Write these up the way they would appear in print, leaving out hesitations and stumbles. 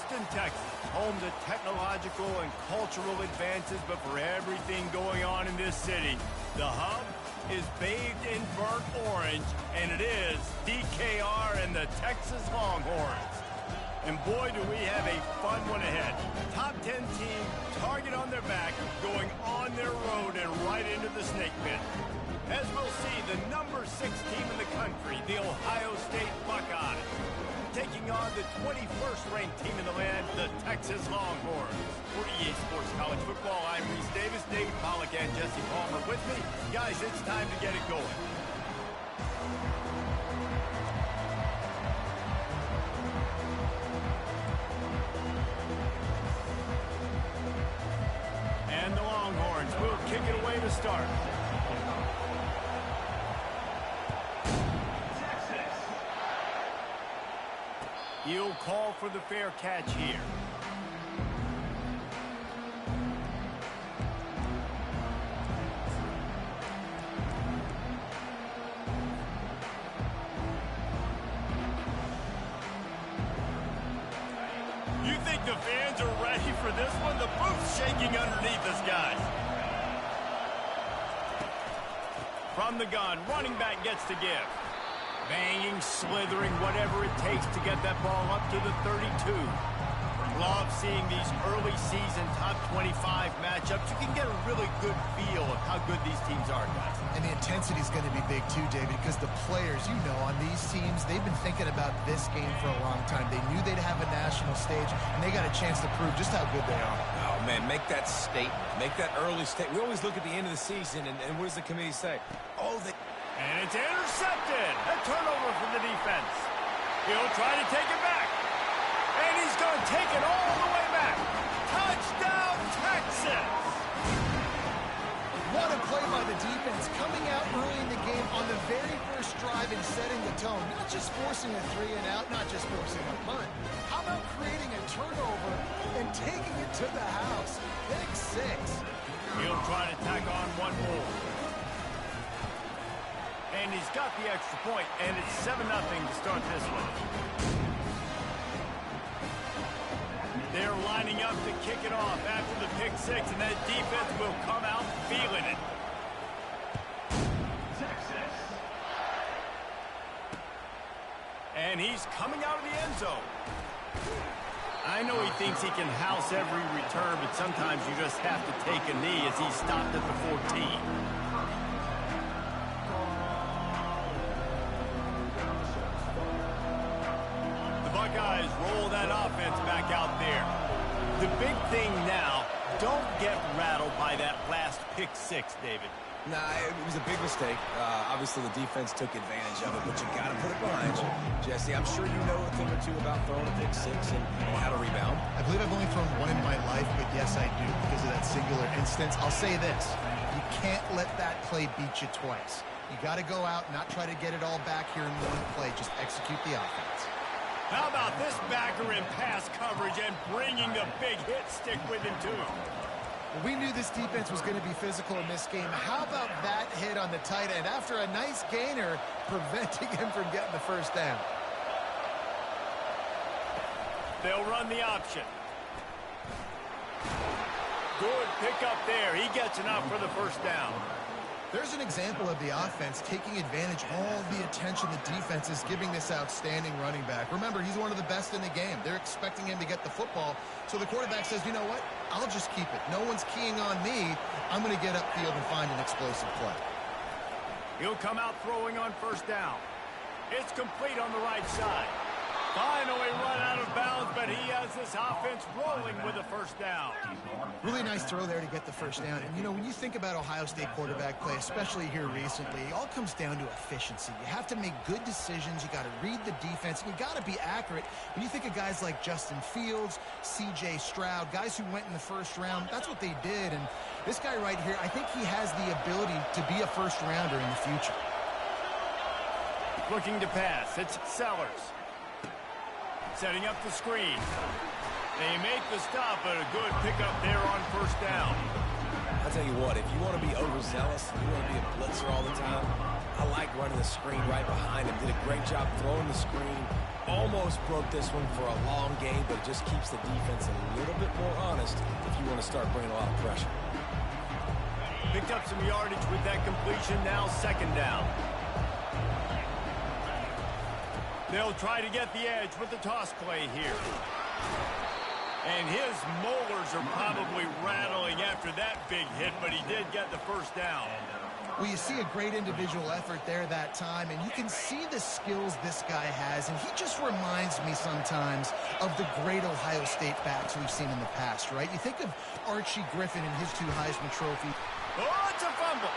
Houston, Texas, home to technological and cultural advances, but for everything going on in this city, the hub is bathed in burnt orange, and it is DKR and the Texas Longhorns. And boy, do we have a fun one ahead. Top 10 team, target on their back, going on their road and right into the snake pit. As we'll see, the number 6 team in the country, the Ohio State Buckeyes, taking on the 21st ranked team in the land, the Texas Longhorns. For EA Sports College Football, I'm Reese Davis, David Pollack, and Jesse Palmer with me. Guys, it's time to get it going. And the Longhorns will kick it away to start. He'll call for the fair catch here. You think the fans are ready for this one? The booth's shaking underneath us, guys. From the gun, running back gets to give. Banging, slithering, whatever it takes to get that ball up to the 32. Love seeing these early season top 25 matchups. You can get a really good feel of how good these teams are, guys. And the intensity is going to be big too, David, because the players, you know, on these teams, they've been thinking about this game for a long time. They knew they'd have a national stage, and they got a chance to prove just how good they are. Oh, man, make that statement. Make that early statement. We always look at the end of the season, and what does the committee say? Oh, they... And it's intercepted. A turnover for the defense. He'll try to take it back. And he's going to take it all the way back. Touchdown, Texas! What a play by the defense, coming out early in the game on the very first drive and setting the tone. Not just forcing a 3-and-out, not just forcing a punt. How about creating a turnover and taking it to the house? Pick 6. He'll try to tack on one more. And he's got the extra point, and it's 7-0 to start this one. They're lining up to kick it off after the pick 6, and that defense will come out feeling it. Texas. And he's coming out of the end zone. I know he thinks he can house every return, but sometimes you just have to take a knee as he stopped at the 14. Buckeyes roll that offense back out there. The big thing now, don't get rattled by that last pick 6, David. Nah, it was a big mistake. Obviously, the defense took advantage of it, but you got to put it behind you. Jesse, I'm sure you know a thing or two about throwing a pick 6 and how to rebound. I believe I've only thrown one in my life, but yes, I do, because of that singular instance. I'll say this. You can't let that play beat you twice. You got to go out, not try to get it all back here in one play. Just execute the offense. How about this backer in pass coverage and bringing the big hit stick with him, too? Well, we knew this defense was going to be physical in this game. How about that hit on the tight end after a nice gainer preventing him from getting the first down? They'll run the option. Good pickup there. He gets enough for the first down. There's an example of the offense taking advantage of all the attention the defense is giving this outstanding running back. Remember, he's one of the best in the game. They're expecting him to get the football. So the quarterback says, you know what? I'll just keep it. No one's keying on me. I'm going to get upfield and find an explosive play. He'll come out throwing on first down. It's complete on the right side. Finally run out of bounds, but he has this offense rolling with a first down. Really nice throw there to get the first down. And, you know, when you think about Ohio State quarterback play, especially here recently, it all comes down to efficiency. You have to make good decisions. You got to read the defense, and you got to be accurate. When you think of guys like Justin Fields, C.J. Stroud, guys who went in the first round, that's what they did. And this guy right here, I think he has the ability to be a first-rounder in the future. Looking to pass. It's Sellers. Setting up the screen. They make the stop, but a good pickup there on first down. I'll tell you what, if you want to be overzealous, if you want to be a blitzer all the time, I like running the screen right behind him. Did a great job throwing the screen, almost broke this one for a long game, but it just keeps the defense a little bit more honest if you want to start bringing a lot of pressure. Picked up some yardage with that completion. Now second down. They'll try to get the edge with the toss play here. And his molars are probably rattling after that big hit, but he did get the first down. Well, you see a great individual effort there that time, and you can see the skills this guy has, and he just reminds me sometimes of the great Ohio State backs we've seen in the past, right? You think of Archie Griffin and his 2 Heisman trophies. Oh, it's a fumble.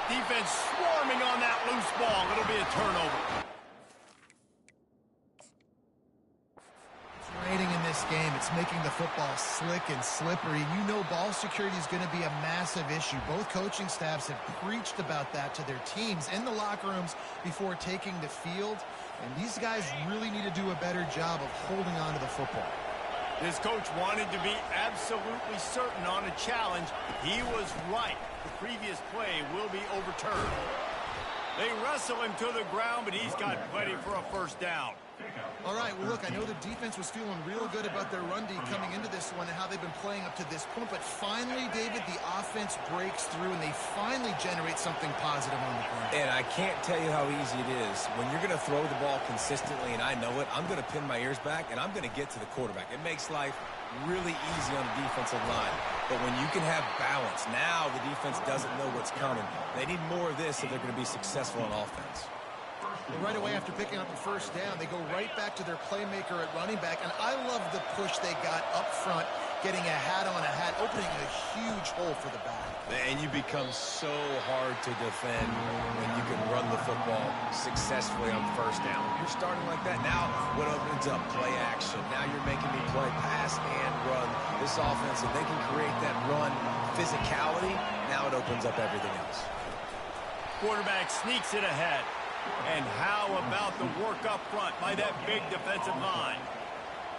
Defense swarming on that loose ball. It'll be a turnover. Rating in this game, it's making the football slick and slippery. You know ball security is going to be a massive issue. Both coaching staffs have preached about that to their teams in the locker rooms before taking the field, and these guys really need to do a better job of holding on to the football. This coach wanted to be absolutely certain on a challenge. He was right. The previous play will be overturned. They wrestle him to the ground, but he's got plenty for a first down. All right, well, look, I know the defense was feeling real good about their run D coming into this one and how they've been playing up to this point, but finally, David, the offense breaks through and they finally generate something positive on the ground. And I can't tell you how easy it is. When you're going to throw the ball consistently, and I know it, I'm going to pin my ears back, and I'm going to get to the quarterback. It makes life really easy on the defensive line. But when you can have balance, now the defense doesn't know what's coming. They need more of this if they're going to be successful on offense. Well, right away after picking up the first down, they go right back to their playmaker at running back, and I love the push they got up front, getting a hat on a hat, opening a huge hole for the back. And you become so hard to defend when you can run the football successfully on first down. You're starting like that. Now what opens up? Play action. Now you're making me play pass and run. This offense, if they can create that run physicality, now it opens up everything else. Quarterback sneaks it ahead. And how about the work up front by that big defensive line?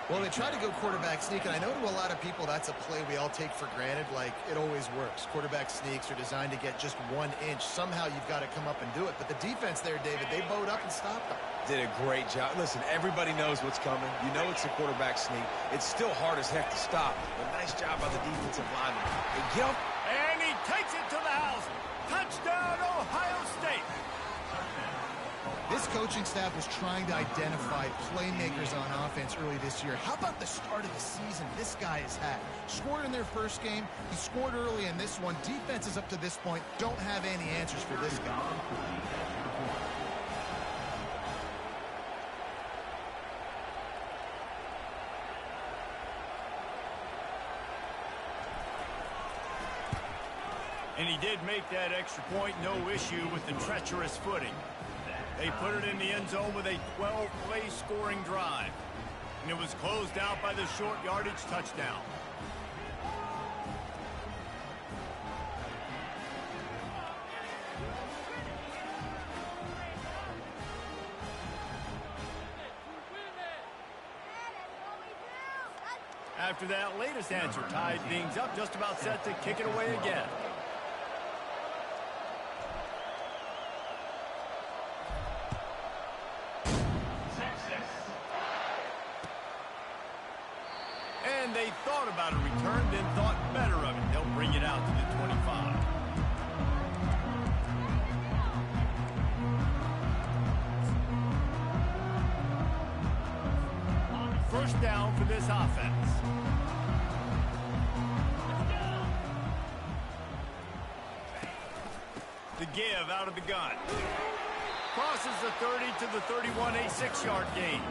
Well, they try to go quarterback sneak, and I know to a lot of people that's a play we all take for granted, like it always works. Quarterback sneaks are designed to get just 1 inch. Somehow you've got to come up and do it. But the defense there, David, they bowed up and stopped them. Did a great job. Listen, everybody knows what's coming. You know it's a quarterback sneak. It's still hard as heck to stop. But nice job by the defensive lineman. They get up. And he takes it to the house. Touchdown, Ohio State. This coaching staff was trying to identify playmakers on offense early this year. How about the start of the season this guy has had? Scored in their first game. He scored early in this one. Defenses up to this point don't have any answers for this guy. And he did make that extra point, no issue with the treacherous footing. They put it in the end zone with a 12-play scoring drive. And it was closed out by the short yardage touchdown. After that latest answer tied things up, just about set to kick it away again. And they thought about a return, then thought better of it. They'll bring it out to the 25. First down for this offense. The give out of the gun. Crosses the 30 to the 31, a 6-yard gain.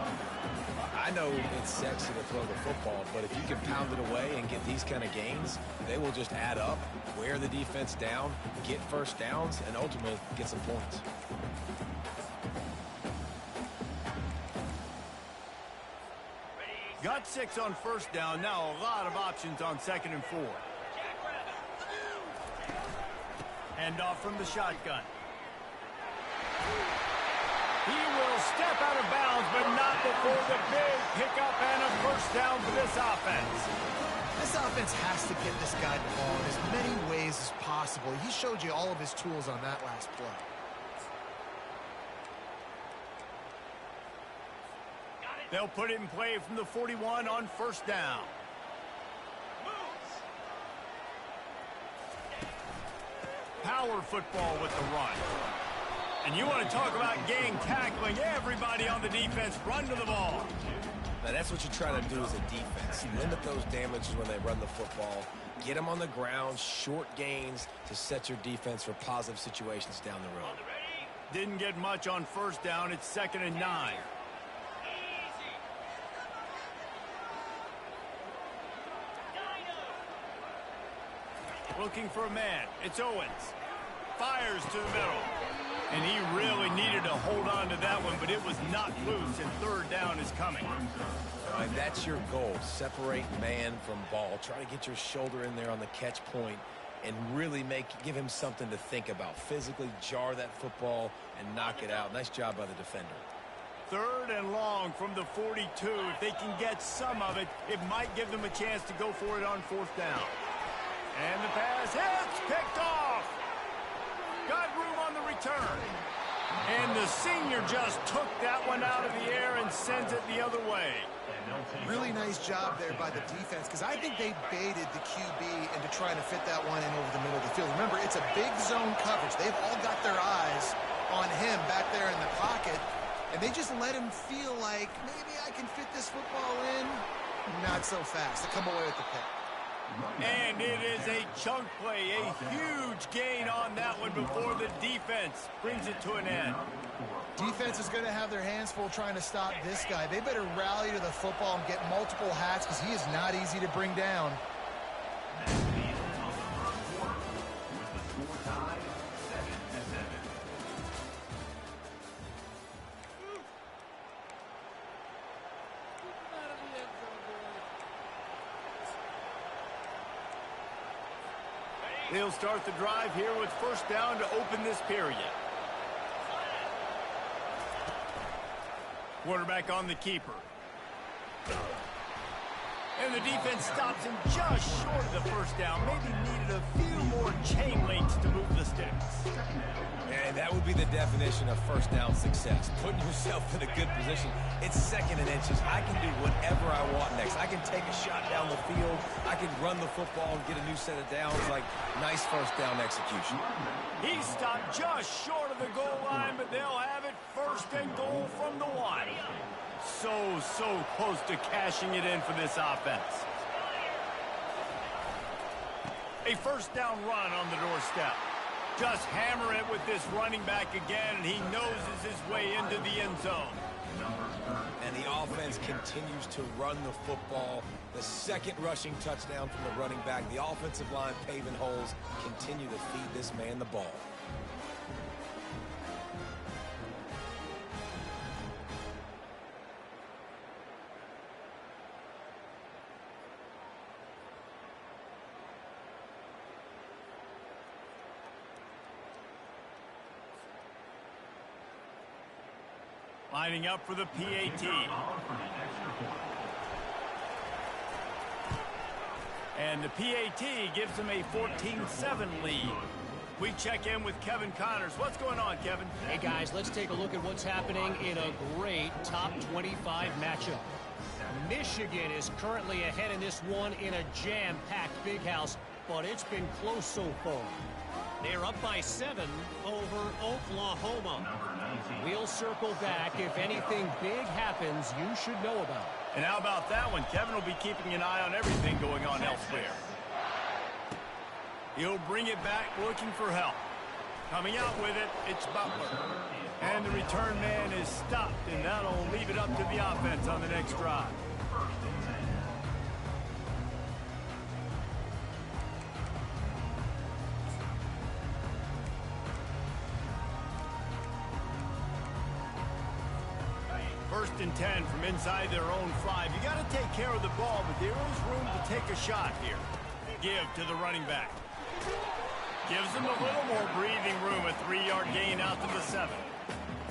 I know it's sexy to throw the football, but if you can pound it away and get these kind of gains, they will just add up, wear the defense down, get first downs, and ultimately get some points. Got 6 on first down. Now a lot of options on 2nd and 4. Hand off from the shotgun. He will step out of bounds, but not before the big pickup and a first down for this offense. This offense has to get this guy the ball in as many ways as possible. He showed you all of his tools on that last play. They'll put it in play from the 41 on first down. Power football with the run. And you want to talk about gang tackling. Everybody on the defense run to the ball. Now, that's what you try to do as a defense. Limit those damages when they run the football. Get them on the ground, short gains to set your defense for positive situations down the road. Didn't get much on first down. It's 2nd and 9. Looking for a man. It's Owens. Fires to the middle. And he really needed to hold on to that one, but it was not loose, and 3rd down is coming. All right, that's your goal. Separate man from ball. Try to get your shoulder in there on the catch point and really give him something to think about. Physically jar that football and knock it out. Nice job by the defender. 3rd and long from the 42. If they can get some of it, it might give them a chance to go for it on 4th down. And the pass hits, picked off. Got room on the return. And the senior just took that one out of the air and sends it the other way. Really nice job there by the defense, because I think they baited the QB into trying to fit that one in over the middle of the field. Remember, it's a big zone coverage. They've all got their eyes on him back there in the pocket, and they just let him feel like, maybe I can fit this football in. Not so fast. They come away with the pick. And it is a chunk play, a huge gain on that one before the defense brings it to an end. Defense is going to have their hands full trying to stop this guy. They better rally to the football and get multiple hats, because he is not easy to bring down. They'll start the drive here with first down to open this period. Quarterback on the keeper. And the defense stops him just short of the first down. Maybe needed a few more chain links to move the sticks. And that would be the definition of first down success. Putting yourself in a good position. It's 2nd and inches. I can do whatever I want next. I can take a shot down the field. I can run the football and get a new set of downs. Like, nice first down execution. He stopped just short of the goal line, but they'll have it 1st and goal from the 1. So close to cashing it in for this offense. A first down run on the doorstep. Just hammer it with this running back again, and he noses his way into the end zone. And the offense continues to run the football. The 2nd rushing touchdown from the running back. The offensive line paving holes. Continue to feed this man the ball. Lining up for the PAT. And the PAT gives them a 14-7 lead. We check in with Kevin Connors. What's going on, Kevin? Hey, guys, let's take a look at what's happening in a great top 25 matchup. Michigan is currently ahead in this one in a jam-packed big house, but it's been close so far. They're up by 7 over Oklahoma. We'll circle back. If anything big happens, you should know about it. And how about that one? Kevin will be keeping an eye on everything going on elsewhere. He'll bring it back looking for help. Coming out with it, it's Butler. And the return man is stopped, and that'll leave it up to the offense on the next drive. First and 10 from inside their own 5. You got to take care of the ball, but there is room to take a shot here. Give to the running back. Gives him a little more breathing room. A 3-yard gain out to the 7.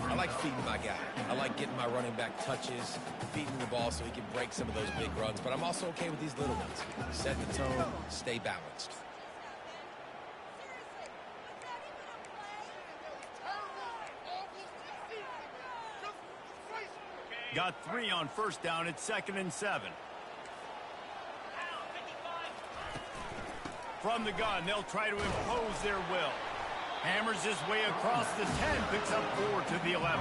I like feeding my guy. I like getting my running back touches, feeding the ball so he can break some of those big runs. But I'm also okay with these little ones. Set the tone, stay balanced. Got 3 on first down at 2nd and 7. From the gun, they'll try to impose their will. Hammers his way across the 10, picks up 4 to the 11.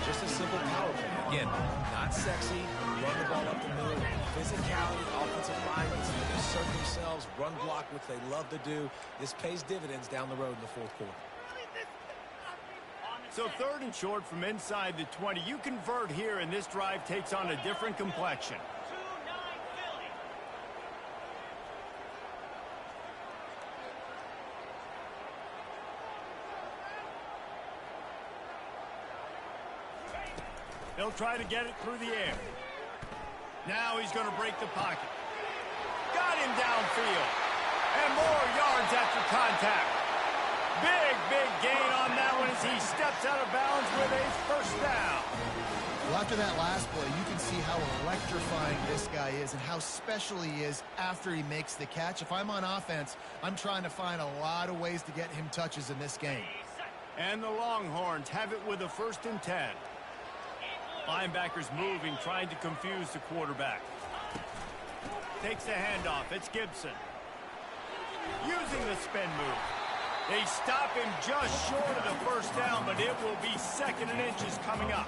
Just a simple power play. Again, not sexy, run the ball up the middle, physicality, offensive linemen assert themselves, run block, which they love to do. This pays dividends down the road in the fourth quarter. So 3rd and short from inside the 20. You convert here, and this drive takes on a different complexion. They'll try to get it through the air. Now he's going to break the pocket. Got him downfield. And more yards after contact. Big gain on that one as he steps out of bounds with a first down. Well, after that last play, you can see how electrifying this guy is and how special he is after he makes the catch. If I'm on offense, I'm trying to find a lot of ways to get him touches in this game. And the Longhorns have it with a 1st and 10. Linebackers moving, trying to confuse the quarterback. Takes the handoff. It's Gibson. Using the spin move. They stop him just short of the first down, but it will be 2nd and inches coming up.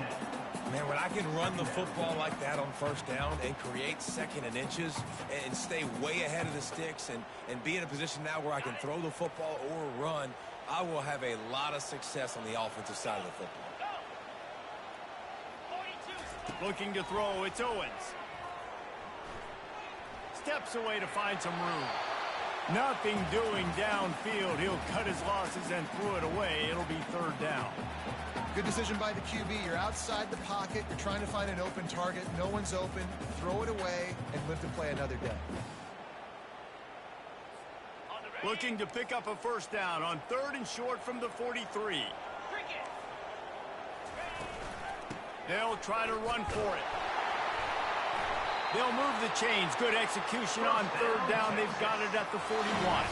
Man, when I can run the football like that on first down and create 2nd and inches and stay way ahead of the sticks and be in a position now where I can throw the football or run, I will have a lot of success on the offensive side of the football. Looking to throw, it's Owens. Steps away to find some room. Nothing doing downfield. He'll cut his losses and throw it away. It'll be 3rd down. Good decision by the QB. You're outside the pocket. You're trying to find an open target. No one's open. Throw it away and live to play another day. Looking to pick up a first down on 3rd and short from the 43. They'll try to run for it. They'll move the chains. Good execution on 3rd down. They've got it at the 41.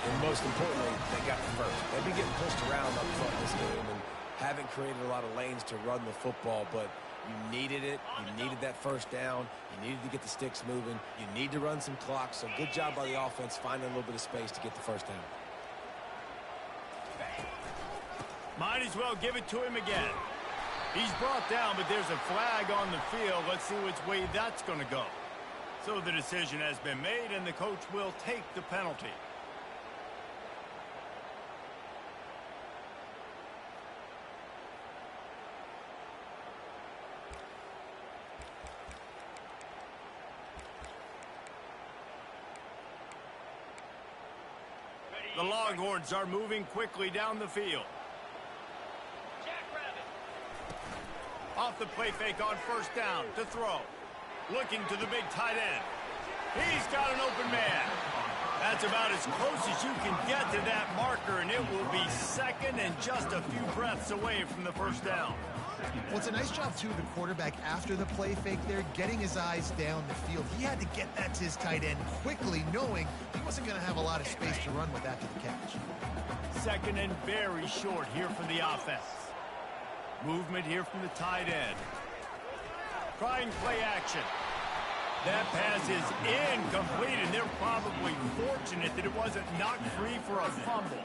And most importantly, they got the first. They've been getting pushed around up front this game and haven't created a lot of lanes to run the football, but you needed it. You needed that first down. You needed to get the sticks moving. You need to run some clock. So good job by the offense finding a little bit of space to get the first down. Might as well give it to him again. He's brought down, but there's a flag on the field. Let's see which way that's going to go. So the decision has been made, and the coach will take the penalty. The Longhorns are moving quickly down the field. Off the play fake on first down to throw. Looking to the big tight end. He's got an open man. That's about as close as you can get to that marker, and it will be 2nd and just a few breaths away from the first down. Well, it's a nice job, too, of the quarterback after the play fake there, getting his eyes down the field. He had to get that to his tight end quickly, knowing he wasn't going to have a lot of space to run with after the catch. 2nd and very short here for the offense. Movement here from the tight end. Trying play action. That pass is incomplete, and they're probably fortunate that it wasn't knocked free for a fumble.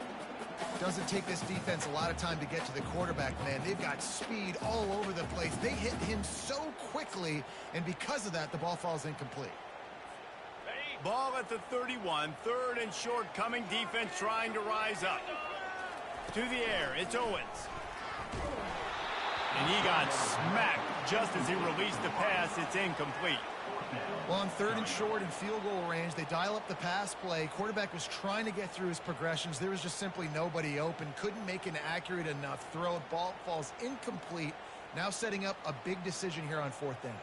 Doesn't take this defense a lot of time to get to the quarterback, man. They've got speed all over the place. They hit him so quickly, and because of that, the ball falls incomplete. Ball at the 31, 3rd and short coming. Defense trying to rise up. To the air, it's Owens. And he got smacked just as he released the pass. It's incomplete. Well, on 3rd and short and field goal range, they dial up the pass play. Quarterback was trying to get through his progressions. There was just simply nobody open. Couldn't make an accurate enough throw. Ball falls incomplete. Now setting up a big decision here on 4th down.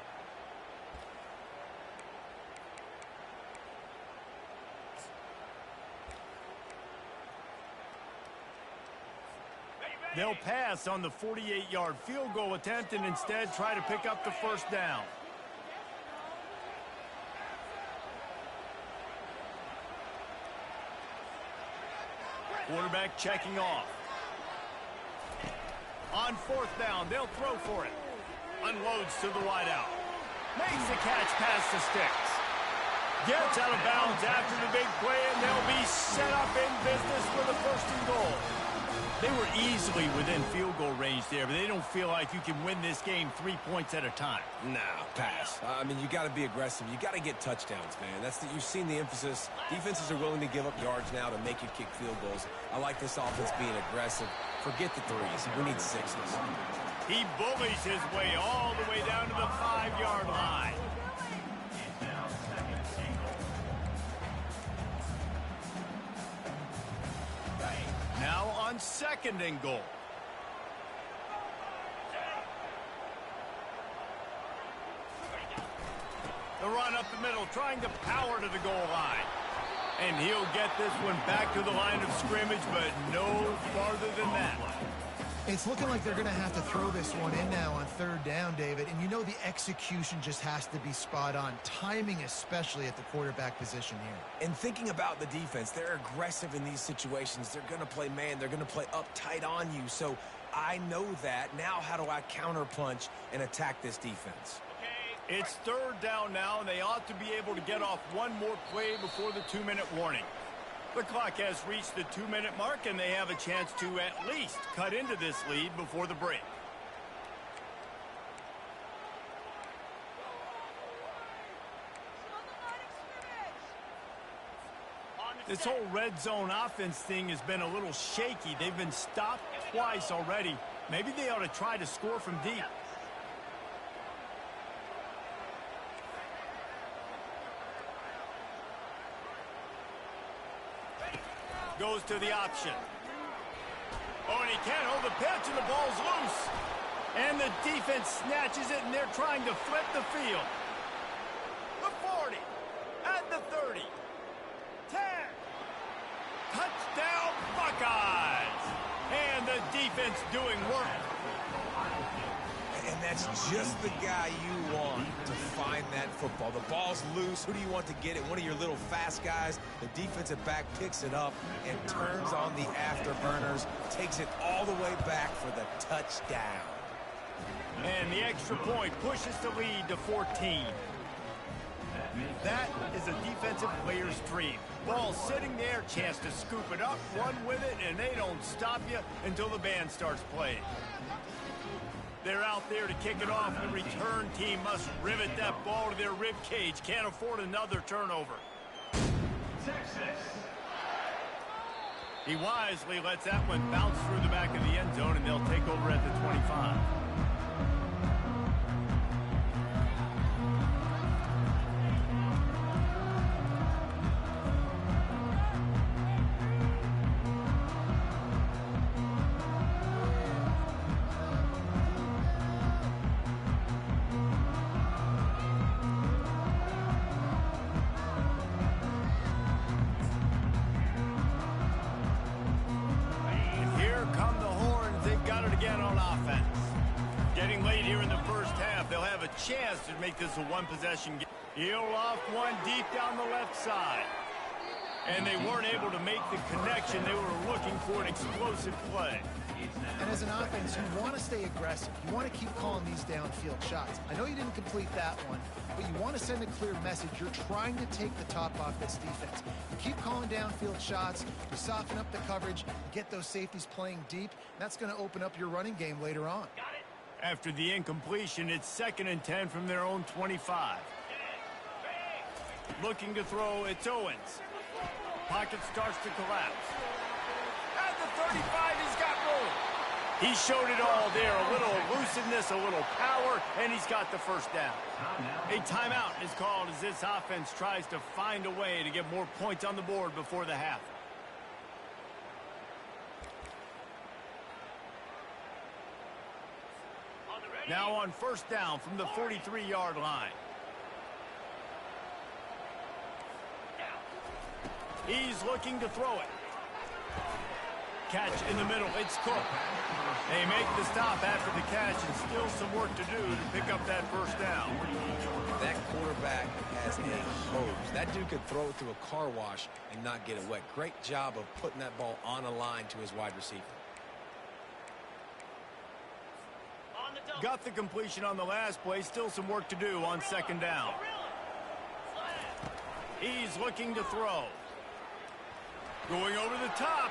They'll pass on the 48-yard field goal attempt and instead try to pick up the first down. Quarterback checking off. On 4th down, they'll throw for it. unloads to the wideout. Makes the catch past the sticks. Gets out of bounds after the big play, and they'll be set up in business with a 1st and goal. They were easily within field goal range there, but they don't feel like you can win this game 3 points at a time. Nah, pass. I mean, you got to be aggressive. You got to get touchdowns, man. You've seen the emphasis. Defenses are willing to give up yards now to make you kick field goals. I like this offense being aggressive. Forget the threes. We need 6s. He bullies his way all the way down to the 5-yard line. Now on 2nd and goal. The run up the middle, trying to power to the goal line. And he'll get this one back to the line of scrimmage, but no farther than that. It's looking like they're going to have to throw this one in now on 3rd down, David. And you know the execution just has to be spot on. Timing especially at the quarterback position here. And thinking about the defense, they're aggressive in these situations. They're going to play man. They're going to play up tight on you. So I know that. Now how do I counterpunch and attack this defense? It's 3rd down now, and they ought to be able to get off one more play before the 2-minute warning. The clock has reached the 2-minute mark, and they have a chance to at least cut into this lead before the break. This whole red zone offense thing has been a little shaky. They've been stopped twice already. Maybe they ought to try to score from deep. Goes to the option. Oh, and he can't hold the pitch, and the ball's loose. And the defense snatches it, and they're trying to flip the field. The 40, at the 30, 10. Touchdown, Buckeyes. And the defense doing work. And that's just the guy you want to find that football. The ball's loose. Who do you want to get it? One of your little fast guys. The defensive back picks it up and turns on the afterburners, takes it all the way back for the touchdown. And the extra point pushes the lead to 14. That is a defensive player's dream. Ball sitting there, chance to scoop it up, run with it, and they don't stop you until the band starts playing. They're out there to kick it off. The return team must rivet that ball to their rib cage. Can't afford another turnover. He wisely lets that one bounce through the back of the end zone, and they'll take over at the 25. Chance to make this a one-possession game. He'll off one deep down the left side. And they weren't able to make the connection. They were looking for an explosive play. And as an offense, you want to stay aggressive. You want to keep calling these downfield shots. I know you didn't complete that one, but you want to send a clear message. You're trying to take the top off this defense. You keep calling downfield shots, you soften up the coverage, you get those safeties playing deep. That's going to open up your running game later on. After the incompletion, it's 2nd and 10 from their own 25. Looking to throw, it's Owens. Pocket starts to collapse. At the 35, he's got room. He showed it all there. A little elusiveness, a little power, and he's got the 1st down. A timeout is called as this offense tries to find a way to get more points on the board before the half. Now on 1st down from the 43-yard line. He's looking to throw it. Catch in the middle. It's Cook. They make the stop after the catch, and still some work to do to pick up that 1st down. That quarterback has a hose. That dude could throw it through a car wash and not get it wet. Great job of putting that ball on a line to his wide receiver. On the Got the completion on the last play. Still some work to do on second down. He's looking to throw. Going over the top.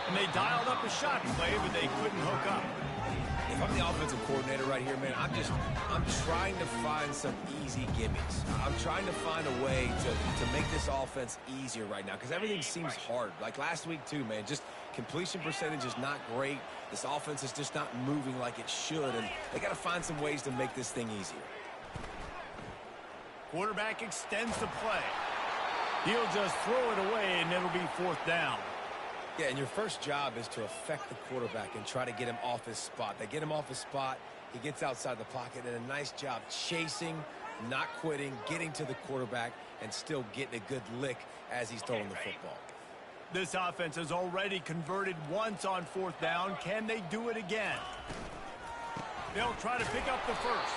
And they dialed up a shot play, but they couldn't hook up. If I'm the offensive coordinator right here, man, I'm trying to find some easy gimmies. I'm trying to find a way to make this offense easier right now because everything seems hard. Like last week too, man, just completion percentage is not great. This offense is just not moving like it should, and they got to find some ways to make this thing easier. Quarterback extends the play. He'll just throw it away, and it'll be fourth down. Yeah, and your first job is to affect the quarterback and try to get him off his spot. They get him off his spot, he gets outside the pocket, and a nice job chasing, not quitting, getting to the quarterback, and still getting a good lick as he's throwing the football. This offense has already converted once on fourth down. Can they do it again? They'll try to pick up the first.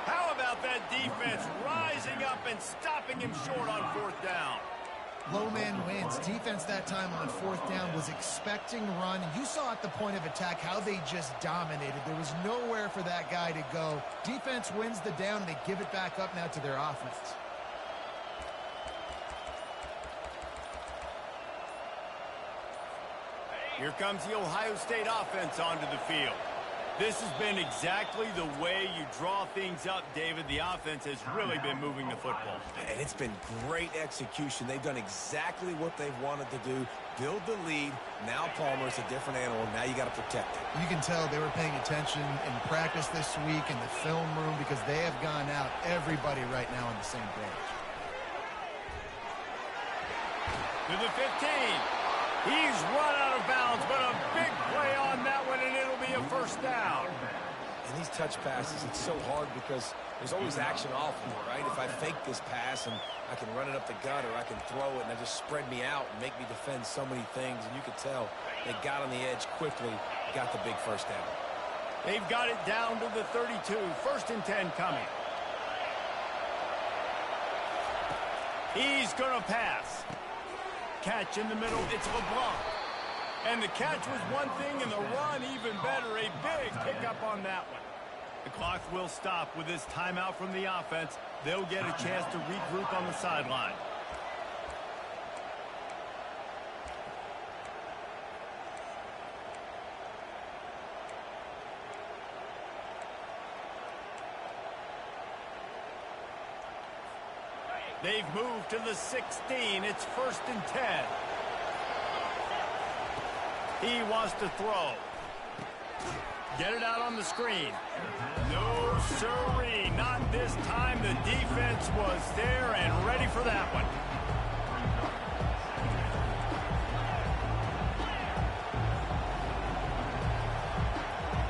How about that defense rising up and stopping him short on fourth down? Low man wins. Defense that time on fourth down was expecting run. You saw at the point of attack how they just dominated. There was nowhere for that guy to go. Defense wins the down. They give it back up now to their offense. Here comes the Ohio State offense onto the field. This has been exactly the way you draw things up, David. The offense has really been moving the football. And it's been great execution. They've done exactly what they've wanted to do. Build the lead. Now Palmer's a different animal. Now you got to protect it. You can tell they were paying attention in practice this week in the film room because they have gone out, everybody right now on the same page. To the 15. He's run out of bounds, but a big play on that one, and it'll be a first down. And these touch passes, it's so hard because there's always action off of it, right? If I fake this pass and I can run it up the gut or I can throw it and I just spread me out and make me defend so many things, and you could tell they got on the edge quickly, got the big first down. They've got it down to the 32. First and 10 coming. He's going to pass. Catch in the middle, it's LeBlanc. And the catch was one thing, and the run even better. A big pickup on that one. The clock will stop with this timeout from the offense. They'll get a chance to regroup on the sideline. They've moved to the 16. It's first and 10. He wants to throw. Get it out on the screen. No, sirree. Not this time. The defense was there and ready for that one.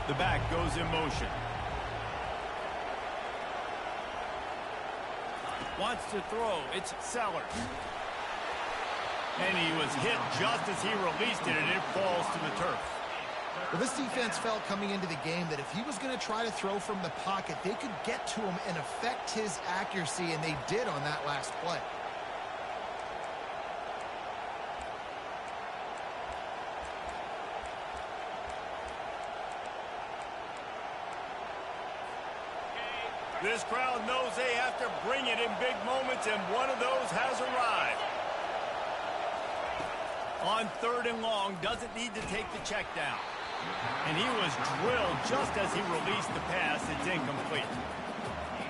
The back goes in motion. Wants to throw. It's Sellers. And he was hit just as he released it, and it falls to the turf. Well, this defense felt coming into the game that if he was going to try to throw from the pocket, they could get to him and affect his accuracy, and they did on that last play. This crowd knows they have to bring it in big moments, and one of those has arrived. On third and long, doesn't need to take the check down. And he was drilled just as he released the pass. It's incomplete.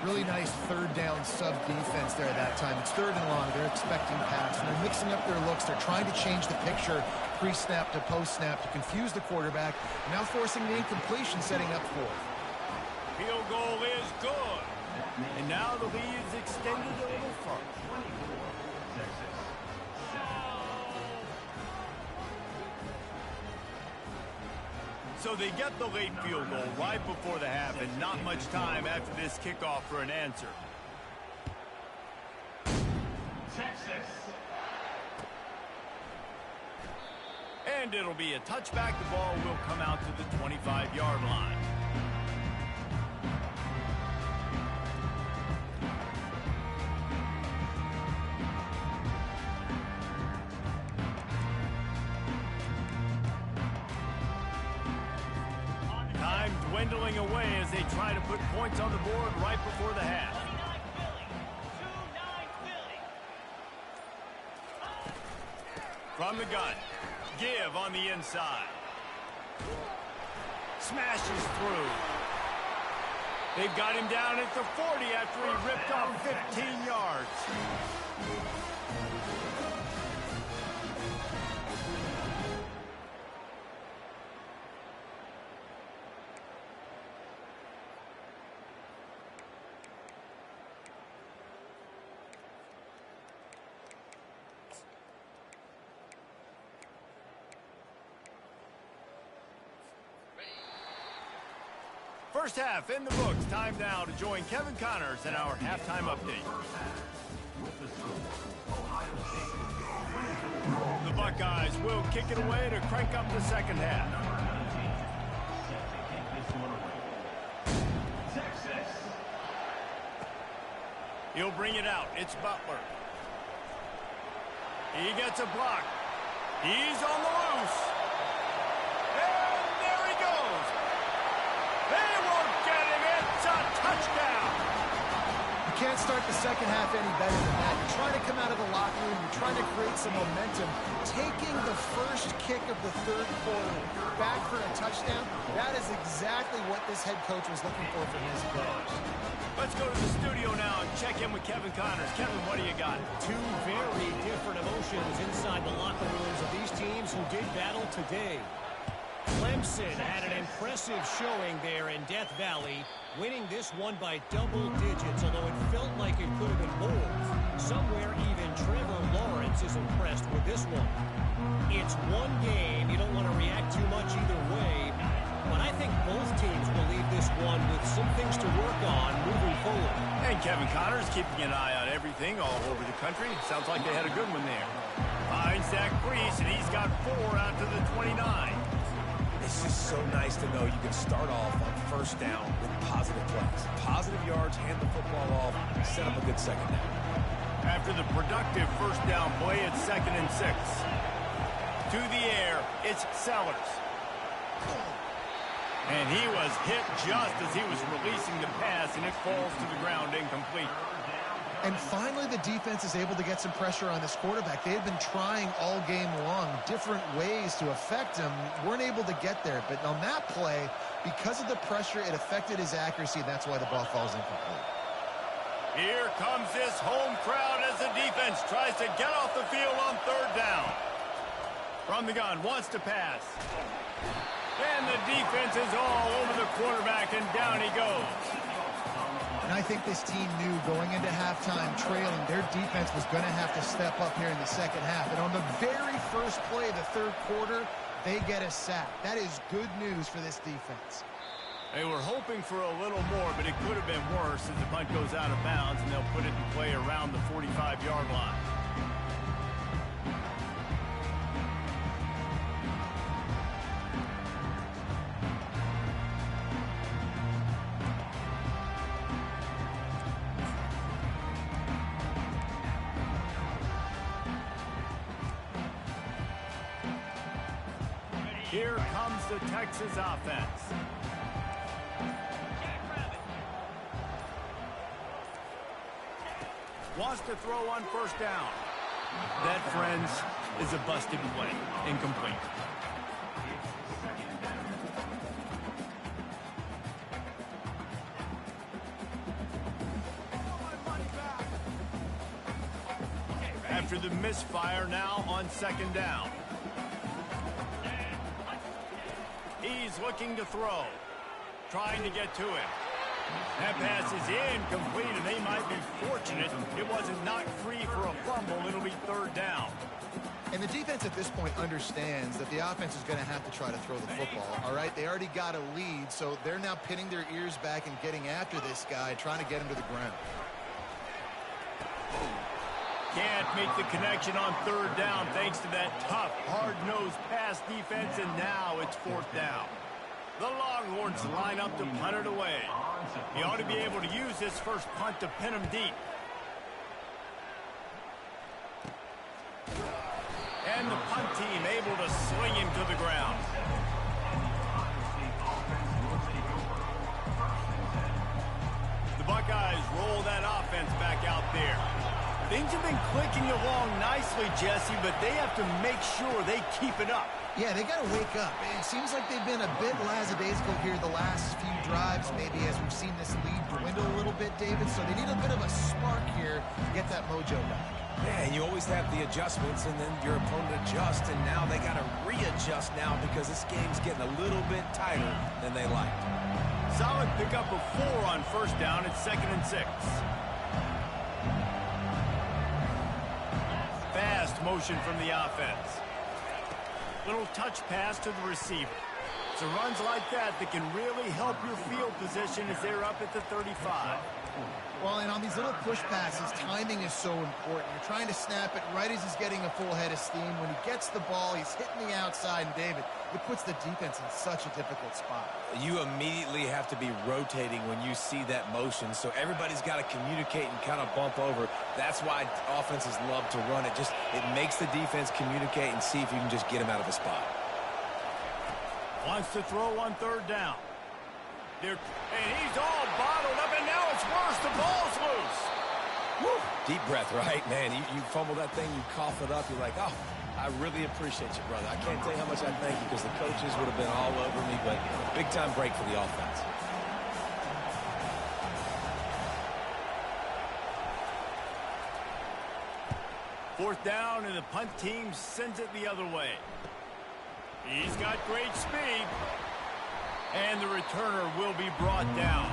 Really nice third down sub defense there at that time. It's third and long. They're expecting pass, and they're mixing up their looks. They're trying to change the picture pre-snap to post-snap to confuse the quarterback. Now forcing the incompletion, setting up fourth. Field goal is good. And now the lead is extended a little further. So they get the late field goal right before the half, and not much time after this kickoff for an answer. Texas. And it'll be a touchback. The ball will come out to the 25-yard line. dwindling away as they try to put points on the board right before the half. From the gun, give on the inside. Smashes through. They've got him down at the 40 after he ripped off 15 yards. First half in the books. Time now to join Kevin Connors in our halftime update. The Buckeyes will kick it away to crank up the second half. He'll bring it out. It's Butler. He gets a block. He's on the loose. And there he goes. They won't get him. It's a touchdown. You can't start the second half any better than that. You're trying to come out of the locker room. You're trying to create some momentum. Taking the first kick of the third quarter back for a touchdown, that is exactly what this head coach was looking for from his players. Let's go to the studio now and check in with Kevin Connors. Kevin, what do you got? Two very different emotions inside the locker rooms of these teams who did battle today. Clemson had an impressive showing there in Death Valley, winning this one by double digits, although it felt like it could have been more. Somewhere even Trevor Lawrence is impressed with this one. It's one game. You don't want to react too much either way, but I think both teams will leave this one with some things to work on moving forward. And Kevin Connors keeping an eye on everything all over the country. Sounds like they had a good one there. Finds Zach Brees, and he's got 4 out to the 29. It's just so nice to know you can start off on first down with positive plays. Positive yards, hand the football off, set up a good second down. After the productive first down play, it's 2nd and 6. To the air, it's Sellers. And he was hit just as he was releasing the pass, and it falls to the ground incomplete. And finally, the defense is able to get some pressure on this quarterback. They had been trying all game long, different ways to affect him. Weren't able to get there. But on that play, because of the pressure, it affected his accuracy, and that's why the ball falls incomplete. Here comes this home crowd as the defense tries to get off the field on 3rd down. From the gun, wants to pass. And the defense is all over the quarterback, and down he goes. And I think this team knew going into halftime trailing, their defense was going to have to step up here in the second half. And on the very first play of the third quarter, they get a sack. That is good news for this defense. They were hoping for a little more, but it could have been worse as the punt goes out of bounds, and they'll put it in play around the 45-yard line. Here comes the Texas offense. Wants to throw on first down. That, friends, is a busted play. Incomplete. After the misfire, now on 2nd down. He's looking to throw, trying to get to it. That pass is incomplete, and they might be fortunate it wasn't knocked free for a fumble. It'll be 3rd down. And the defense at this point understands that the offense is going to have to try to throw the football, all right? They already got a lead, so they're now pinning their ears back and getting after this guy, trying to get him to the ground. Can't make the connection on 3rd down thanks to that tough, hard-nosed pass defense, and now it's 4th down. The Longhorns line up to punt it away. He ought to be able to use this first punt to pin him deep. And the punt team able to sling him to the ground. The Buckeyes roll that offense back out there. Things have been clicking along nicely, Jesse, but they have to make sure they keep it up. Yeah, they got to wake up. It seems like they've been a bit lackadaisical here the last few drives, maybe as we've seen this lead dwindle a little bit, David. So they need a bit of a spark here to get that mojo back. Yeah, and you always have the adjustments, and then your opponent adjusts, and now they got to readjust now because this game's getting a little bit tighter than they liked. Solid pickup of 4 on first down. It's 2nd and 6. Fast motion from the offense. Little touch pass to the receiver. So runs like that can really help your field position as they're up at the 35. Well, and on these little push passes, timing is so important. You're trying to snap it right as he's getting a full head of steam. When he gets the ball, he's hitting the outside, and David, it puts the defense in such a difficult spot. You immediately have to be rotating when you see that motion, so everybody's got to communicate and kind of bump over. That's why offenses love to run it. It makes the defense communicate and see if you can just get him out of a spot. Wants to throw on 3rd down. And he's all bottled up, and now it's worse. The ball's loose. Woo. Deep breath, right? Man, you fumble that thing, you cough it up, you're like, oh, I really appreciate you, brother. I can't tell you how much I thank you because the coaches would have been all over me, but big-time break for the offense. Fourth down, and the punt team sends it the other way. He's got great speed. And the returner will be brought down.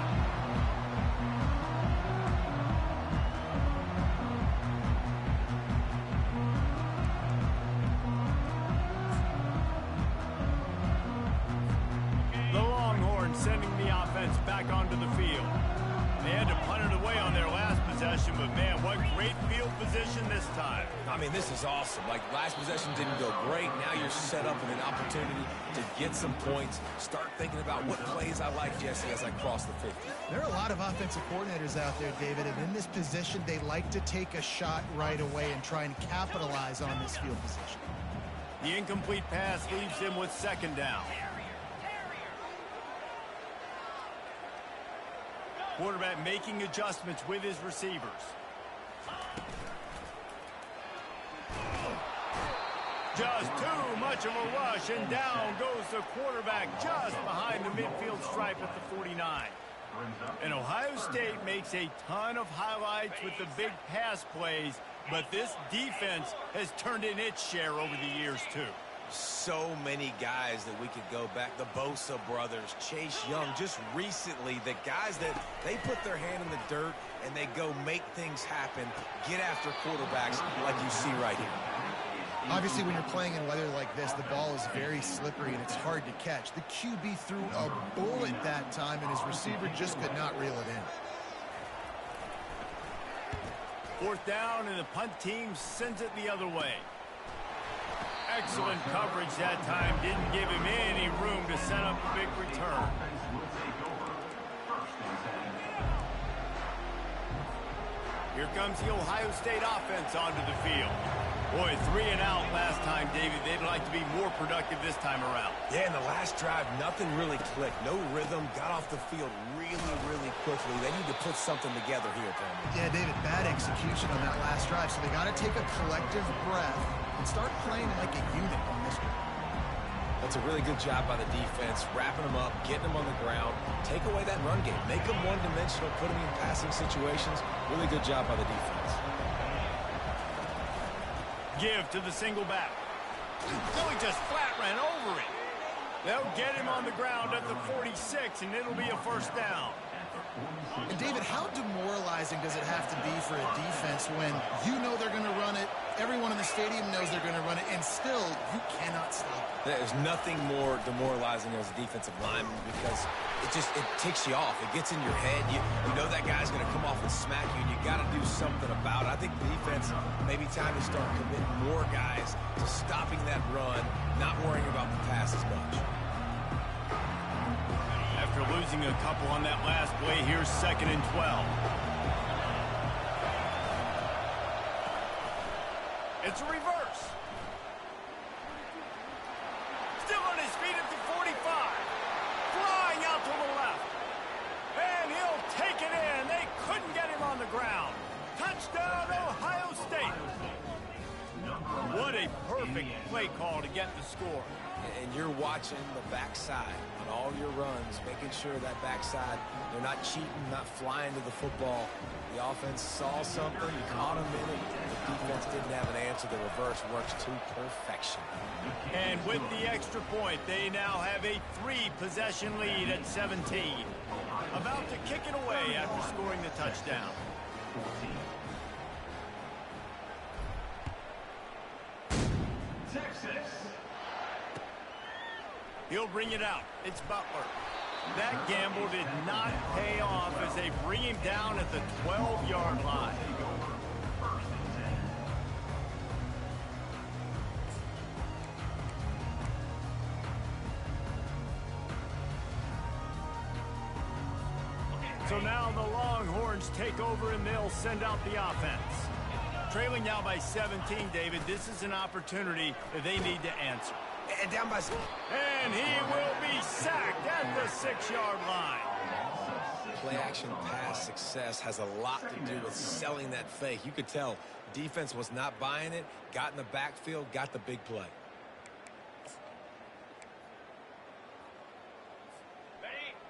The Longhorns sending the offense back onto the field. They had to punt it away on their last possession, but man, what great field position this time. I mean, this is awesome. Like, last possession didn't go great. Now you're set up with an opportunity to get some points. Start thinking about what plays I like, Jesse, as I cross the 50. There are a lot of offensive coordinators out there, David, and in this position, they like to take a shot right away and try and capitalize on this field position. The incomplete pass leaves him with 2nd down. Quarterback making adjustments with his receivers. Just too much of a rush, and down goes the quarterback just behind the midfield stripe at the 49. And Ohio State makes a ton of highlights with the big pass plays, but this defense has turned in its share over the years, too. So many guys that we could go back. The Bosa brothers, Chase Young, just recently, the guys that they put their hand in the dirt and they go make things happen, get after quarterbacks like you see right here. Obviously, when you're playing in weather like this, the ball is very slippery and it's hard to catch. The QB threw a bullet that time, and his receiver just could not reel it in. 4th down, and the punt team sends it the other way. Excellent coverage that time. Didn't give him any room to set up a big return. Here comes the Ohio State offense onto the field. Boy, 3 and out last time, David. They'd like to be more productive this time around. Yeah, in the last drive, nothing really clicked. No rhythm. Got off the field really quickly. They need to put something together here, Tony. Yeah, David, bad execution on that last drive. So they got to take a collective breath and start playing like a unit on this one. That's a really good job by the defense, wrapping them up, getting them on the ground, take away that run game, make them one-dimensional, put them in passing situations. Really good job by the defense. Give to the single back. He just flat ran over it. They'll get him on the ground at the 46, and it'll be a 1st down. And David, how demoralizing does it have to be for a defense when you know they're going to run it, everyone in the stadium knows they're going to run it, and still you cannot stop it? There's nothing more demoralizing as a defensive lineman because it ticks you off. It gets in your head. You know that guy's going to come off and smack you, and you got to do something about it. I think the defense, maybe time to start committing more guys to stopping that run, not worrying about the pass as much. After losing a couple on that last play, here's 2nd and 12. It's a reverse. Still on his feet at the 45. Flying out to the left. And he'll take it in. They Couldn't get him on the ground. Touchdown, Ohio State. What a perfect play call to get the score. And you're watching the backside on all your runs, making sure that backside, they're not cheating, not flying to the football. The offense saw something, you caught them in it. The defense didn't have an answer. The reverse works to perfection. And with the extra point, they now have a 3-possession lead at 17. About to kick it away after scoring the touchdown. He'll bring it out. It's Butler. That gamble did not pay off as they bring him down at the 12-yard line. So now the Longhorns take over and they'll send out the offense. Trailing now by 17, David, this is an opportunity that they need to answer. And down by... And he will be sacked at the 6-yard line. Play-action pass success has a lot to do with selling that fake. You could tell defense was not buying it, got in the backfield, got the big play.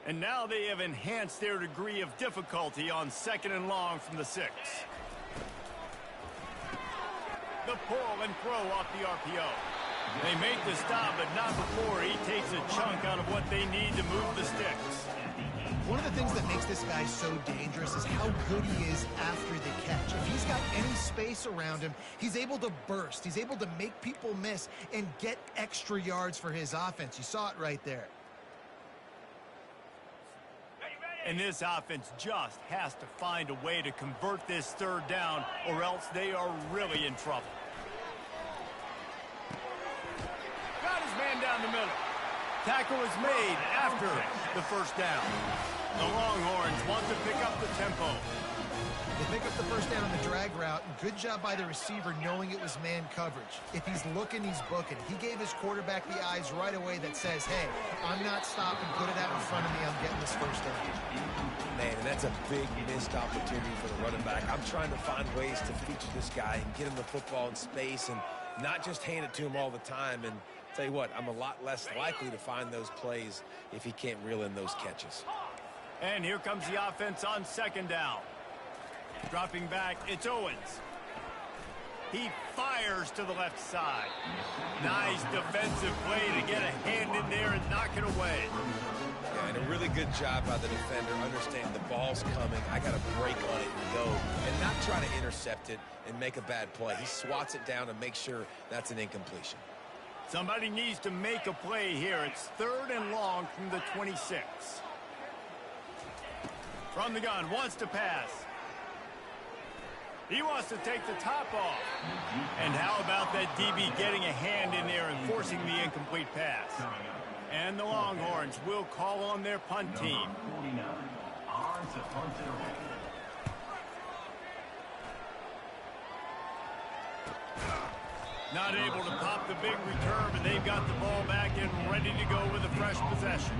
And now they have enhanced their degree of difficulty on 2nd and long from the 6. The pull and throw off the RPO. They make the stop, but not before he takes a chunk out of what they need to move the sticks. One of the things that makes this guy so dangerous is how good he is after the catch. If he's got any space around him, he's able to burst. He's able to make people miss and get extra yards for his offense. You saw it right there. And this offense just has to find a way to convert this 3rd down, or else they are really in trouble. Got his man down the middle. Tackle is made after the 1st down. The Longhorns want to pick up the tempo. They pick up the 1st down on the drag route. Good job by the receiver knowing it was man coverage. If he's looking, he's booking. He gave his quarterback the eyes right away that says, hey, I'm not stopping. Put it out in front of me. I'm getting this 1st down. Man, and that's a big missed opportunity for the running back. I'm trying to find ways to feature this guy and get him the football in space and not just hand it to him all the time. And tell you what, I'm a lot less likely to find those plays if he can't reel in those catches. And here comes the offense on 2nd down. Dropping back, it's Owens. He fires to the left side. Nice defensive play to get a hand in there and knock it away. Yeah, and a really good job by the defender understanding the ball's coming. I got to break on it and go and not try to intercept it and make a bad play. He swats it down and makes sure that's an incompletion. Somebody needs to make a play here. It's 3rd and long from the 26. From the gun, wants to pass. He wants to take the top off. And how about that DB getting a hand in there and forcing the incomplete pass? And the Longhorns will call on their punt team. Not able to pop the big return, but they've got the ball back and ready to go with a fresh possession.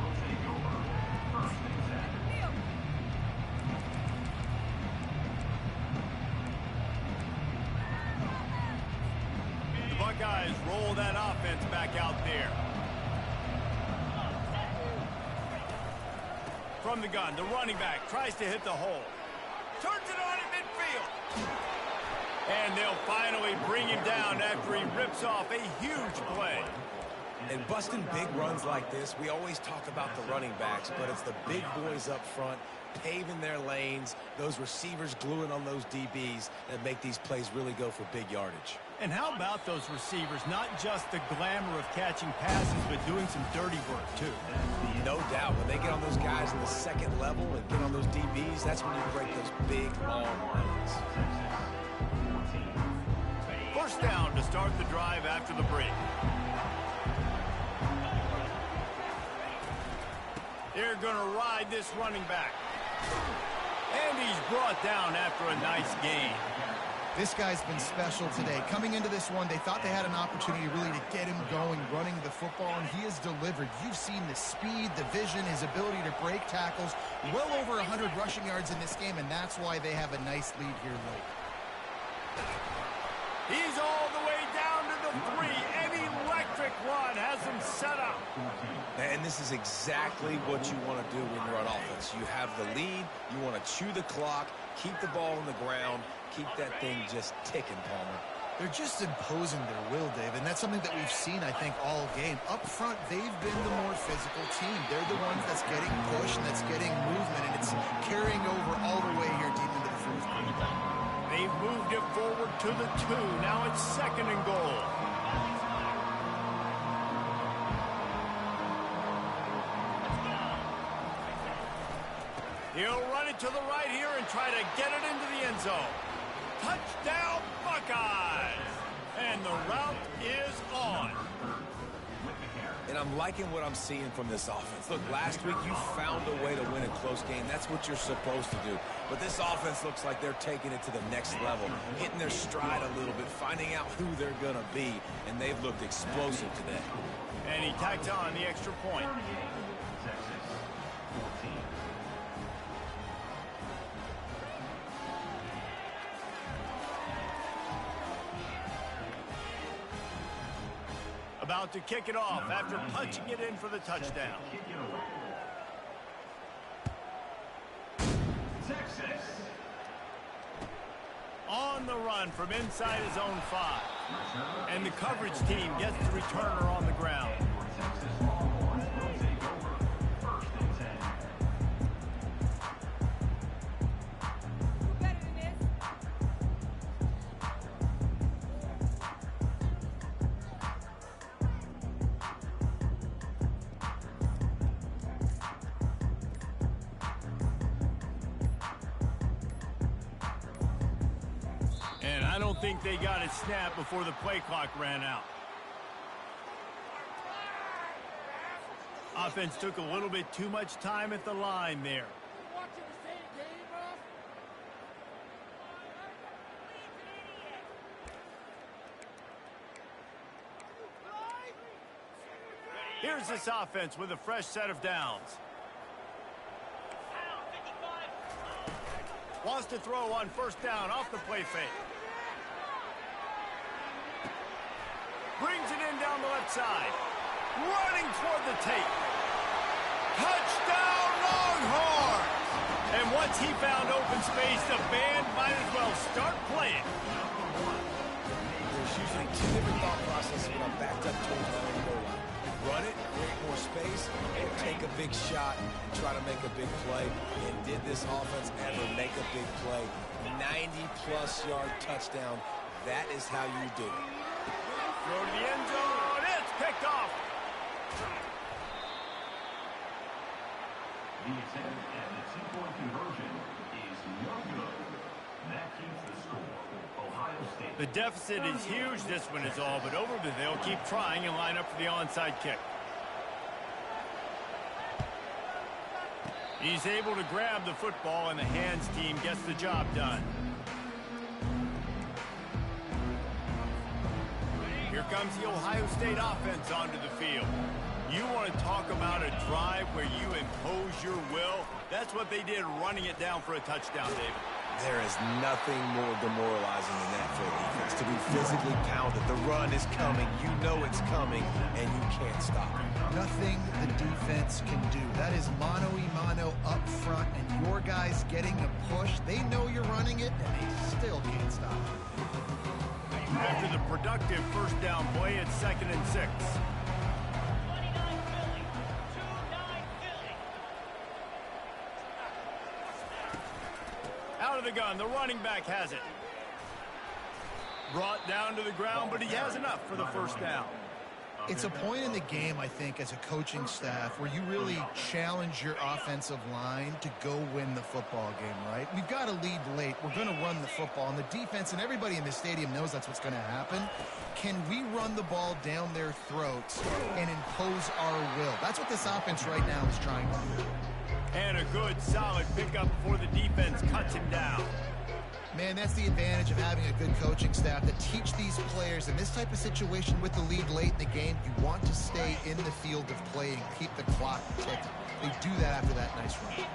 Buckeyes roll that offense back out there. From the gun, the running back tries to hit the hole. Turns it on in midfield. And they'll finally bring him down after he rips off a huge play. And busting big runs like this, we always talk about the running backs, but it's the big boys up front paving their lanes, those receivers gluing on those DBs that make these plays really go for big yardage. And how about those receivers? Not just the glamour of catching passes, but doing some dirty work, too. No doubt. When they get on those guys in the 2nd level and get on those DBs, that's when you break those big, long runs. 1st down to start the drive after the break. They're going to ride this running back. And he's brought down after a nice gain. This guy's been special today. Coming into this one, they thought they had an opportunity really to get him going, running the football, and he has delivered. You've seen the speed, the vision, his ability to break tackles. Well over 100 rushing yards in this game, and that's why they have a nice lead here late. He's all the way down to the 3. An electric run has him set up. And this is exactly what you want to do when you're on offense. You have the lead. You want to chew the clock, keep the ball on the ground, keep that thing just ticking, Palmer. They're just imposing their will, Dave, and that's something that we've seen, I think, all game. Up front, they've been the more physical team. They're the ones that's getting pushed and that's getting movement, and it's carrying over all the way here deep into the fourth quarter. They've moved it forward to the 2. Now it's 2nd and goal. He'll run it to the right here and try to get it into the end zone. Touchdown, Buckeyes! And the route is on. And I'm liking what I'm seeing from this offense. Look, last week you found a way to win a close game. That's what you're supposed to do. But this offense looks like they're taking it to the next level, hitting their stride a little bit, finding out who they're going to be, and they've looked explosive today. And he tacks on the extra point. About to kick it off after punching it in for the touchdown. Texas. On the run from inside his own 5. And the coverage team gets the returner on the ground. I don't think they got it snapped before the play clock ran out. Offense took a little bit too much time at the line there. Here's this offense with a fresh set of downs. Wants to throw on 1st down off the play fake. Brings it in down the left side. Running toward the tape. Touchdown, Longhorns! And once he found open space, the band might as well start playing. There's usually 2 different thought processes when I'm backed up towards my own goal line. Run it, create more space, or take a big shot and try to make a big play. And did this offense ever make a big play? 90-plus yard touchdown. That is how you do it. Throw to the end zone. It's picked off. The attempt and the 2-point conversion is no good. That keeps the score. Ohio State. The deficit is huge. This one is all but over, but they'll keep trying and line up for the onside kick. He's able to grab the football, and the hands team gets the job done. Here comes the Ohio State offense onto the field. You want to talk about a drive where you impose your will? That's what they did, running it down for a touchdown, David. There is nothing more demoralizing than that for a defense, to be physically pounded. The run is coming. You know it's coming, and you can't stop it. Nothing the defense can do. That is mano-a-mano up front, and your guys getting a push. They know you're running it, and they still can't stop it. After the productive 1st down play, it's 2nd and 6. Out of the gun, the running back has it. Brought down to the ground, but he has enough for the 1st down. It's a point in the game, I think, as a coaching staff where you really challenge your offensive line to go win the football game, right? We've got to lead late. We're going to run the football, and the defense and everybody in the stadium knows that's what's going to happen. Can we run the ball down their throats and impose our will? That's what this offense right now is trying to do. And a good, solid pickup before the defense cuts him down. Man, that's the advantage of having a good coaching staff to teach these players in this type of situation with the lead late in the game. You want to stay in the field of play and keep the clock ticking. They do that after that nice run.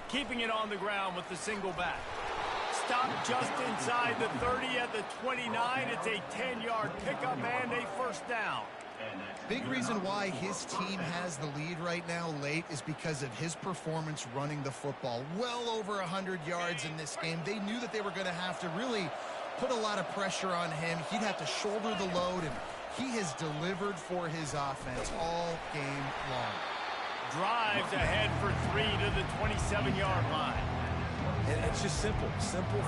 Keeping it on the ground with the single back. Stop just inside the 30 at the 29. It's a 10-yard pickup and a first down. Big reason why his team has the lead right now late is because of his performance running the football. Well over 100 yards in this game. They knew that they were going to have to really put a lot of pressure on him. He'd have to shoulder the load, and he has delivered for his offense all game long. Drives ahead for 3 to the 27-yard line. And it's just simple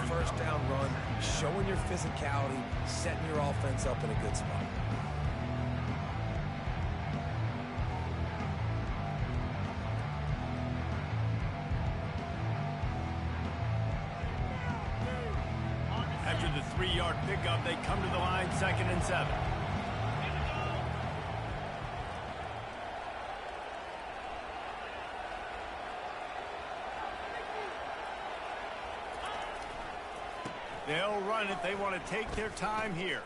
first down run, showing your physicality, setting your offense up in a good spot. After the 3-yard pickup, they come to the line, 2nd and 7. They'll run it. They want to take their time here.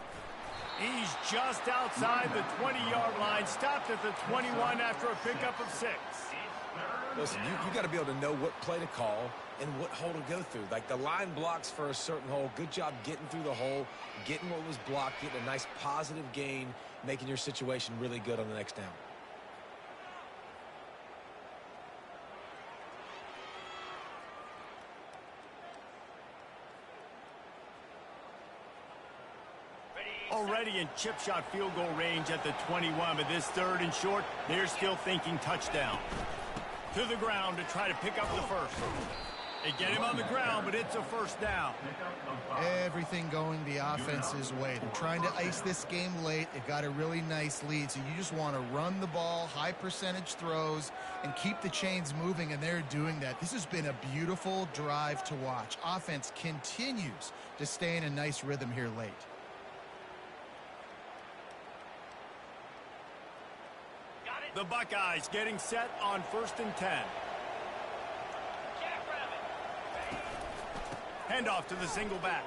He's just outside the 20-yard line, stopped at the 21 after a pickup of 6. Listen, you got to be able to know what play to call and what hole to go through. Like the line blocks for a certain hole. Good job getting through the hole, getting what was blocked, getting a nice positive gain, making your situation really good on the next down. Already in chip shot field goal range at the 21, but this 3rd and short, they're still thinking touchdown. To the ground to try to pick up the first. They get him on the ground, but it's a first down. Everything going the offense's way. They're trying to ice this game late. They've got a really nice lead, so you just want to run the ball, high percentage throws, and keep the chains moving, and they're doing that. This has been a beautiful drive to watch. Offense continues to stay in a nice rhythm here late. The Buckeyes getting set on 1st and 10. Handoff to the single back.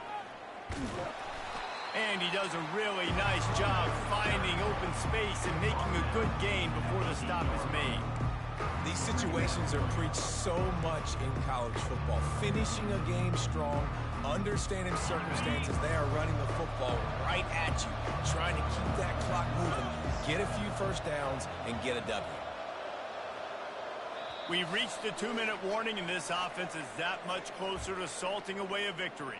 And he does a really nice job finding open space and making a good gain before the stop is made. These situations are preached so much in college football. Finishing a game strong, understanding circumstances. They are running the football right at you, trying to keep that clock moving, get a few first downs, and get a W. We've reached the 2-minute warning, and this offense is that much closer to salting away a victory.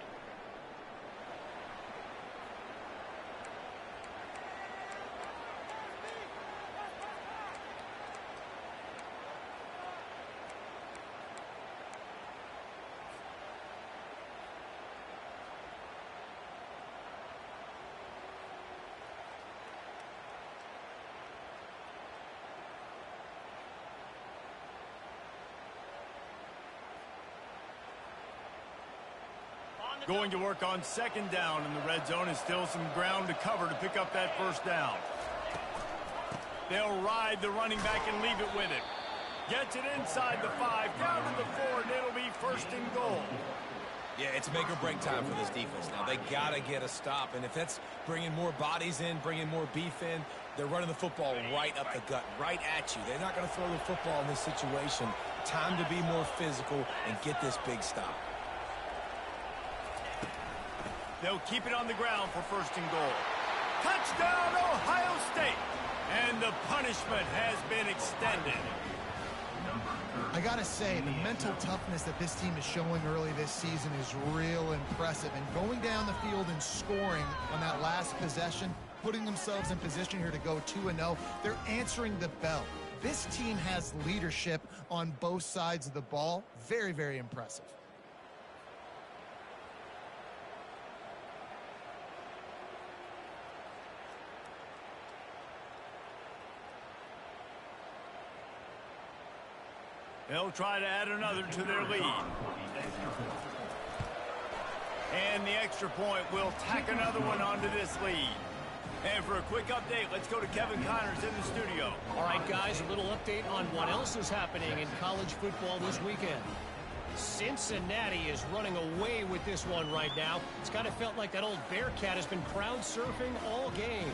Going to work on 2nd down in the red zone, and still some ground to cover to pick up that first down. They'll ride the running back and leave it with him. Gets it inside the 5, down to the 4, and it'll be 1st and goal. Yeah, it's make or break time for this defense. Now, they got to get a stop, and if that's bringing more bodies in, bringing more beef in, they're running the football right up the gut, right at you. They're not going to throw the football in this situation. Time to be more physical and get this big stop. They'll keep it on the ground for 1st and goal. Touchdown, Ohio State! And the punishment has been extended. I got to say, the mental toughness that this team is showing early this season is real impressive. And going down the field and scoring on that last possession, putting themselves in position here to go 2-0, they're answering the bell. This team has leadership on both sides of the ball. Very, very impressive. They'll try to add another to their lead. And the extra point will tack another one onto this lead. And for a quick update, let's go to Kevin Connors in the studio. All right, guys, a little update on what else is happening in college football this weekend. Cincinnati is running away with this one right now. It's kind of felt like that old Bearcat has been crowd surfing all game.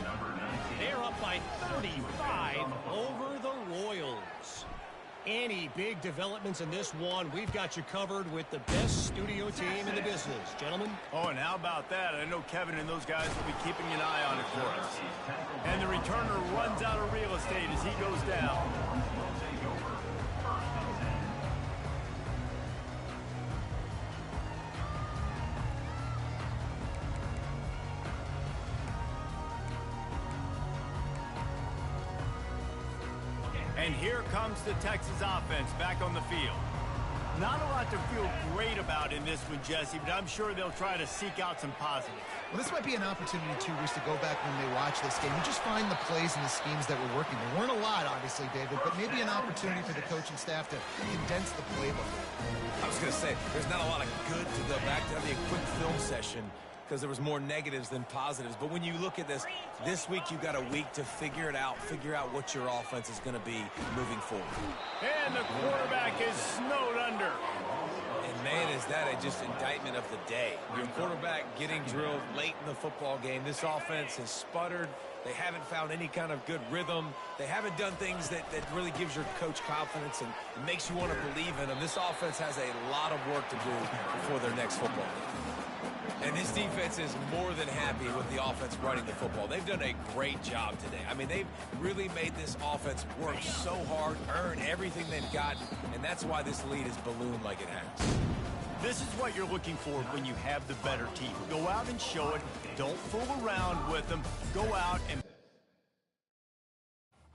They're up by 35 over the Royals. Any big developments in this one, we've got you covered with the best studio team in the business, gentlemen. Oh, and how about that? I know Kevin and those guys will be keeping an eye on it for us. And the returner runs out of real estate as he goes down. And here comes the Texas offense back on the field. Not a lot to feel great about in this one, Jesse, but I'm sure they'll try to seek out some positives. Well, this might be an opportunity, too, Bruce, to go back when they watch this game and just find the plays and the schemes that were working. There weren't a lot, obviously, David, but maybe an opportunity for the coaching staff to condense the playbook. I was going to say, there's not a lot of good to go back to having a quick film session because there was more negatives than positives. But when you look at this week you got a week to figure it out, figure out what your offense is going to be moving forward. And the quarterback is snowed under. And man, is that just indictment of the day. Your quarterback getting drilled late in the football game. This offense has sputtered. They haven't found any kind of good rhythm. They haven't done things that really gives your coach confidence and makes you want to believe in them. This offense has a lot of work to do before their next football game. And this defense is more than happy with the offense running the football. They've done a great job today. I mean, they've really made this offense work so hard, earn everything they've got, and that's why this lead is ballooned like it has. This is what you're looking for when you have the better team. Go out and show it. Don't fool around with them. Go out and